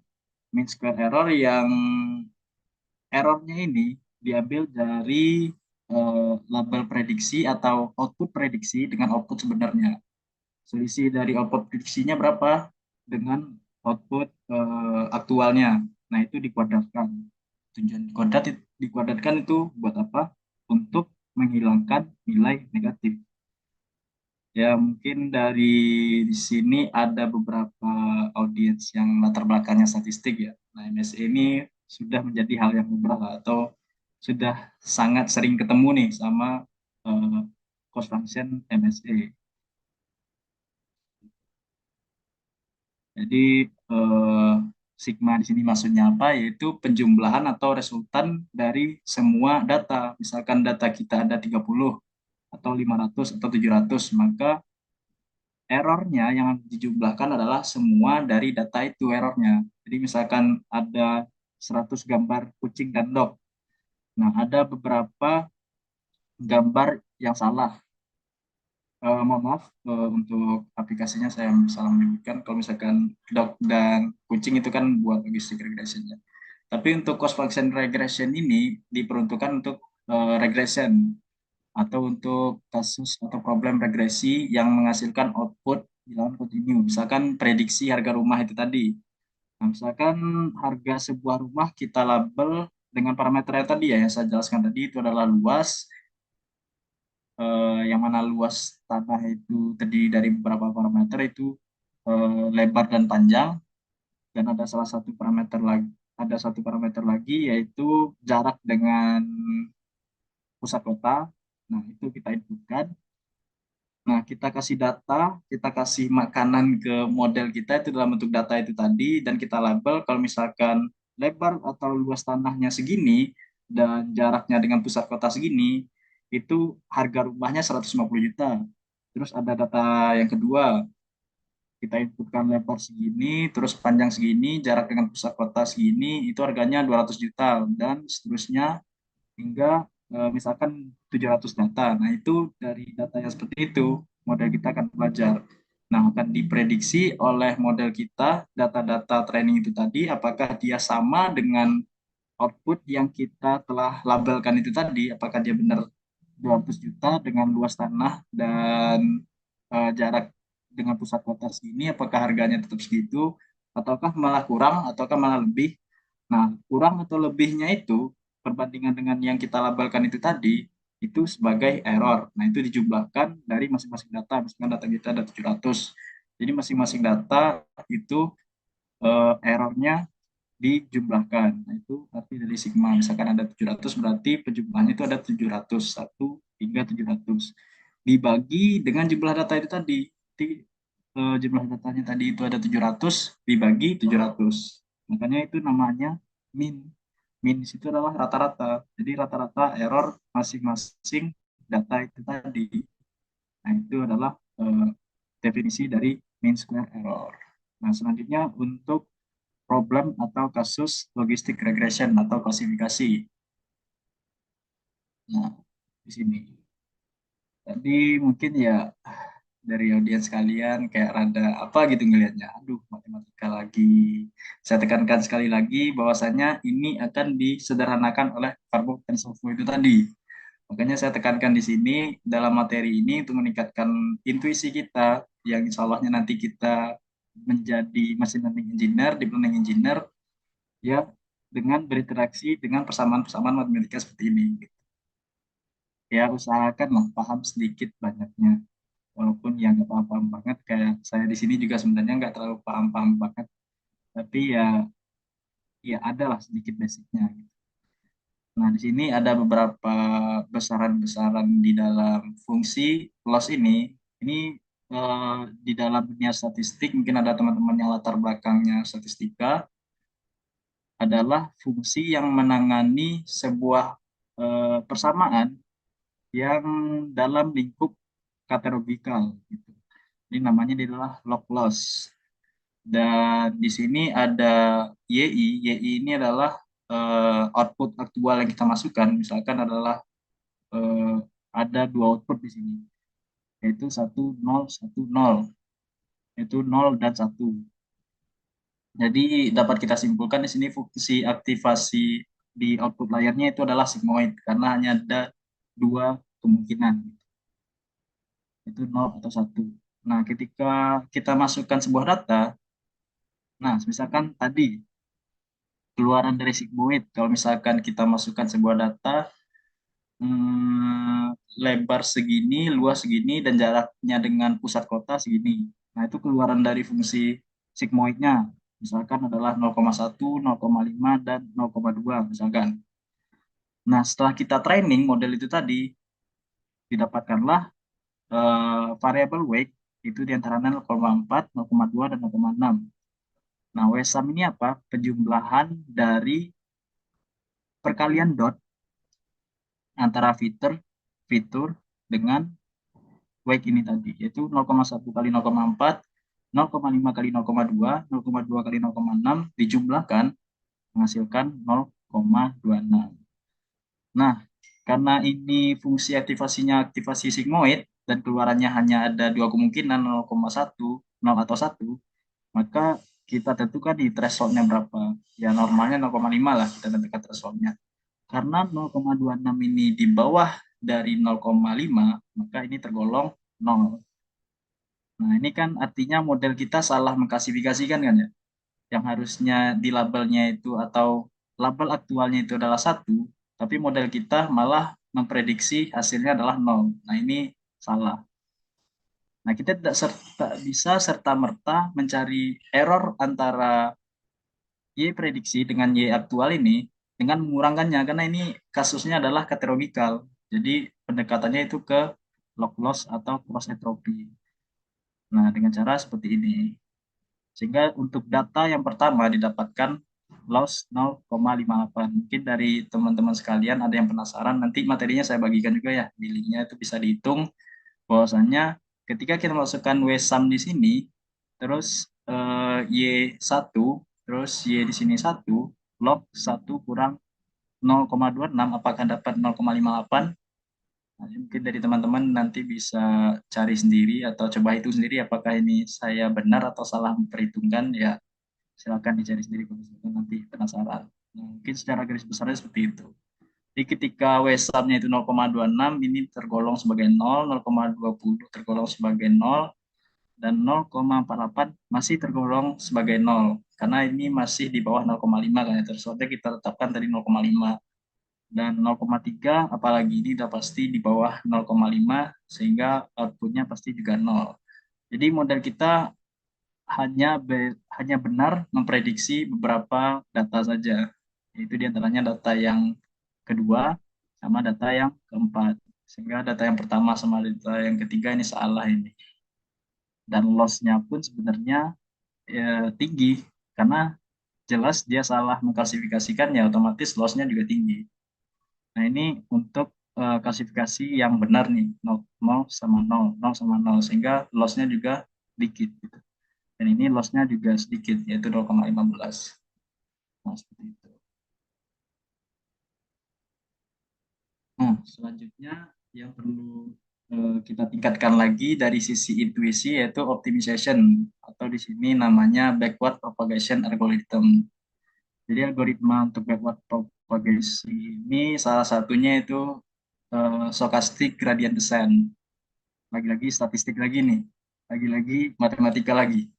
Mean square error yang errornya ini diambil dari label prediksi atau output prediksi dengan output sebenarnya. Selisih dari output prediksinya berapa dengan output aktualnya. Nah, itu dikuadratkan. Tujuan dikuadratkan itu buat apa? Untuk menghilangkan nilai negatif. Ya, mungkin dari di sini ada beberapa audiens yang latar belakangnya statistik ya. Nah, MSE ini sudah menjadi hal yang lumrah atau sudah sangat sering ketemu nih sama eh, cost function MSE. Jadi sigma di sini maksudnya apa? Yaitu penjumlahan atau resultan dari semua data. Misalkan data kita ada 30 atau 500 atau 700, maka errornya yang dijumlahkan adalah semua dari data itu errornya. Jadi misalkan ada 100 gambar kucing dan dog. Nah, ada beberapa gambar yang salah. Mohon maaf untuk aplikasinya saya salah menyebutkan. Kalau misalkan dog dan kucing itu kan buat logistik regression ya. Tapi untuk cost function regression ini diperuntukkan untuk regression atau untuk kasus atau problem regresi yang menghasilkan output bilangan kontinu. Misalkan prediksi harga rumah itu tadi. Nah, misalkan harga sebuah rumah kita label dengan parameter yang tadi ya, yang saya jelaskan tadi itu adalah luas, yang mana luas tanah itu terdiri dari beberapa parameter itu lebar dan panjang, dan ada salah satu parameter lagi, ada satu parameter lagi yaitu jarak dengan pusat kota. Nah, itu kita inputkan. Nah, kita kasih data, kita kasih makanan ke model kita itu dalam bentuk data itu tadi, dan kita label kalau misalkan lebar atau luas tanahnya segini, dan jaraknya dengan pusat kota segini, itu harga rumahnya 150 juta. Terus ada data yang kedua, kita inputkan lebar segini, terus panjang segini, jarak dengan pusat kota segini, itu harganya 200 juta, dan seterusnya hingga misalkan 700 data. Nah, itu dari data yang seperti itu, model kita akan belajar. Nah, akan diprediksi oleh model kita, data-data training itu tadi, apakah dia sama dengan output yang kita telah labelkan itu tadi, apakah dia benar 200 juta dengan luas tanah dan jarak dengan pusat kota segini, apakah harganya tetap segitu, ataukah malah kurang, ataukah malah lebih. Nah, kurang atau lebihnya itu, perbandingan dengan yang kita labelkan itu tadi, itu sebagai error. Nah, itu dijumlahkan dari masing-masing data. Misalkan data kita ada 700. Jadi masing-masing data itu errornya dijumlahkan. Nah, itu arti dari sigma. Misalkan ada 700, berarti penjumlahannya itu ada 700, 1 hingga 700. Dibagi dengan jumlah data itu tadi. Jadi, jumlah datanya tadi itu ada 700, dibagi 700. Makanya itu namanya min. Min di situ adalah rata-rata. Jadi rata-rata error masing-masing data itu tadi. Nah, itu adalah definisi dari mean square error. Nah, selanjutnya untuk problem atau kasus logistik regression atau klasifikasi. Nah, di sini. Tadi mungkin ya dari audiens kalian kayak rada apa gitu ngelihatnya. Aduh, matematika lagi. Saya tekankan sekali lagi bahwasanya ini akan disederhanakan oleh Farbow TensorFlow itu tadi. Makanya saya tekankan di sini dalam materi ini untuk meningkatkan intuisi kita yang insya Allahnya nanti kita menjadi machine learning engineer, deep learning engineer, ya dengan berinteraksi dengan persamaan-persamaan matematika seperti ini. Ya usahakanlah paham sedikit banyaknya, walaupun yang nggak paham-paham banget kayak saya di sini juga sebenarnya nggak terlalu paham-paham banget, tapi ya adalah sedikit basicnya. Nah, di sini ada beberapa besaran-besaran di dalam fungsi loss ini. Ini di dalam dunia statistik, mungkin ada teman-teman yang latar belakangnya statistika, adalah fungsi yang menangani sebuah persamaan yang dalam lingkup kategorikal. Gitu. Ini namanya adalah log loss. Dan di sini ada YI. YI ini adalah output aktual yang kita masukkan. Misalkan adalah eh, ada dua output di sini, yaitu 10, 10, yaitu 0 dan 1. Jadi dapat kita simpulkan di sini fungsi aktivasi di output layarnya itu adalah sigmoid karena hanya ada dua kemungkinan, itu 0 atau 1. Nah, ketika kita masukkan sebuah data, nah misalkan tadi keluaran dari sigmoid, kalau misalkan kita masukkan sebuah data lebar segini, luas segini, dan jaraknya dengan pusat kota segini. Nah, itu keluaran dari fungsi sigmoidnya. Misalkan adalah 0,1, 0,5, dan 0,2 misalkan. Nah, setelah kita training model itu tadi, didapatkanlah variable weight itu diantaranya 0,4, 0,2, dan 0,6. Nah, WSAM ini apa? Penjumlahan dari perkalian dot antara fitur dengan weight ini tadi, yaitu 0,1 kali 0,4, 0,5 kali 0,2, 0,2 kali 0,6 dijumlahkan menghasilkan 0,26. Nah, karena ini fungsi aktivasinya aktivasi sigmoid dan keluarannya hanya ada dua kemungkinan 0,1, 0 atau 1, maka kita tentukan di thresholdnya berapa. Ya normalnya 0,5 lah kita tentukan thresholdnya. Karena 0,26 ini di bawah dari 0,5, maka ini tergolong 0. Nah, ini kan artinya model kita salah mengklasifikasikan kan ya. Yang harusnya di labelnya itu atau label aktualnya itu adalah 1, tapi model kita malah memprediksi hasilnya adalah 0. Nah, ini salah. Nah, kita tidak bisa serta-merta mencari error antara Y prediksi dengan Y aktual ini dengan mengurangkannya, karena ini kasusnya adalah kategorikal. Jadi pendekatannya itu ke log loss atau cross entropy. Nah, dengan cara seperti ini. Sehingga untuk data yang pertama didapatkan loss 0,58. Mungkin dari teman-teman sekalian ada yang penasaran, nanti materinya saya bagikan juga ya, di linknya itu bisa dihitung bahwasannya ketika kita masukkan W sum di sini, terus Y1, terus Y di sini 1, log 1 kurang 0,26, apakah dapat 0,58? Nah, mungkin dari teman-teman nanti bisa cari sendiri atau coba hitung sendiri apakah ini saya benar atau salah memperhitungkan, ya silakan dicari sendiri kalau misalkan nanti penasaran. Nah, mungkin secara garis besarnya seperti itu. Jadi ketika W sum-nya itu 0,26, ini tergolong sebagai 0, 0,20 tergolong sebagai 0, dan 0,48 masih tergolong sebagai 0. Karena ini masih di bawah 0,5 kan ya, terus kita tetapkan tadi 0,5. Dan 0,3 apalagi ini udah pasti di bawah 0,5 sehingga outputnya pasti juga 0. Jadi model kita hanya benar memprediksi beberapa data saja. Yaitu diantaranya data yang kedua sama data yang keempat. Sehingga data yang pertama sama data yang ketiga ini salah ini. Dan loss-nya pun sebenarnya tinggi karena jelas dia salah mengklasifikasikan, ya otomatis loss-nya juga tinggi. Nah, ini untuk klasifikasi yang benar nih, 0, 0 sama 0, 0 sama 0, sehingga loss-nya juga dikit. Gitu. Dan ini loss-nya juga sedikit, yaitu 0,15. Nah, seperti itu. Nah, selanjutnya yang perlu kita tingkatkan lagi dari sisi intuisi, yaitu optimization, atau di sini namanya backward propagation algorithm. Jadi algoritma untuk backward propagation ini salah satunya itu stochastic gradient descent. Lagi-lagi statistik lagi nih, lagi-lagi matematika lagi.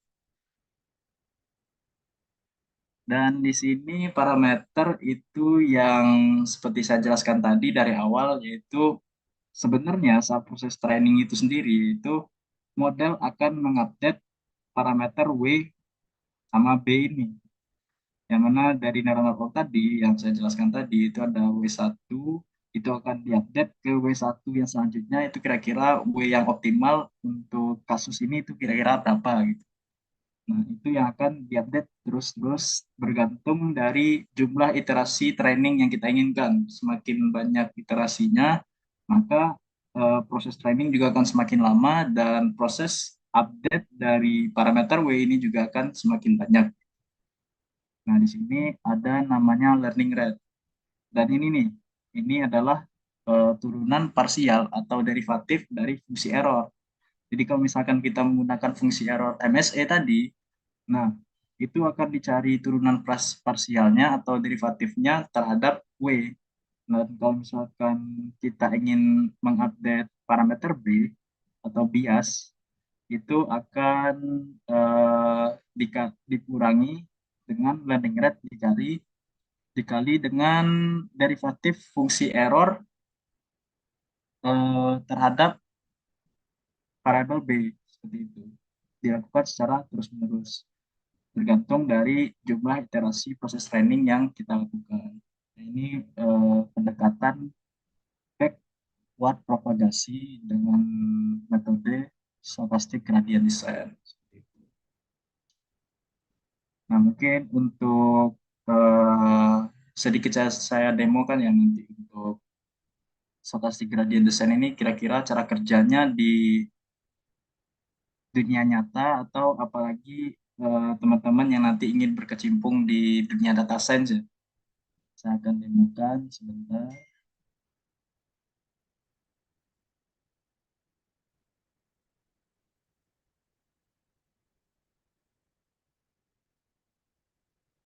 Dan di sini parameter itu yang seperti saya jelaskan tadi dari awal, yaitu sebenarnya saat proses training itu sendiri, itu model akan mengupdate parameter W sama B ini. Yang mana dari neural network tadi, yang saya jelaskan tadi, itu ada W1, itu akan diupdate ke W1 yang selanjutnya, itu kira-kira W yang optimal untuk kasus ini itu kira-kira berapa gitu. Nah, itu yang akan diupdate terus-terus bergantung dari jumlah iterasi training yang kita inginkan. Semakin banyak iterasinya, maka proses training juga akan semakin lama dan proses update dari parameter W ini juga akan semakin banyak. Nah, di sini ada namanya learning rate. Dan ini nih, ini adalah turunan parsial atau derivatif dari fungsi error. Jadi kalau misalkan kita menggunakan fungsi error MSE tadi, nah, itu akan dicari turunan parsialnya atau derivatifnya terhadap W. Nah, kalau misalkan kita ingin mengupdate parameter B atau bias, itu akan dikurangi dengan learning rate dikali dengan derivatif fungsi error terhadap variabel B. Seperti itu. Dilakukan secara terus-menerus, tergantung dari jumlah iterasi proses training yang kita lakukan. Nah, ini pendekatan backward propagasi dengan metode stochastic gradient descent. Nah, mungkin untuk sedikit saya demokan ya nanti untuk stochastic gradient descent ini kira-kira cara kerjanya di dunia nyata atau apalagi teman-teman yang nanti ingin berkecimpung di dunia data science ya. Saya akan demokan sebentar.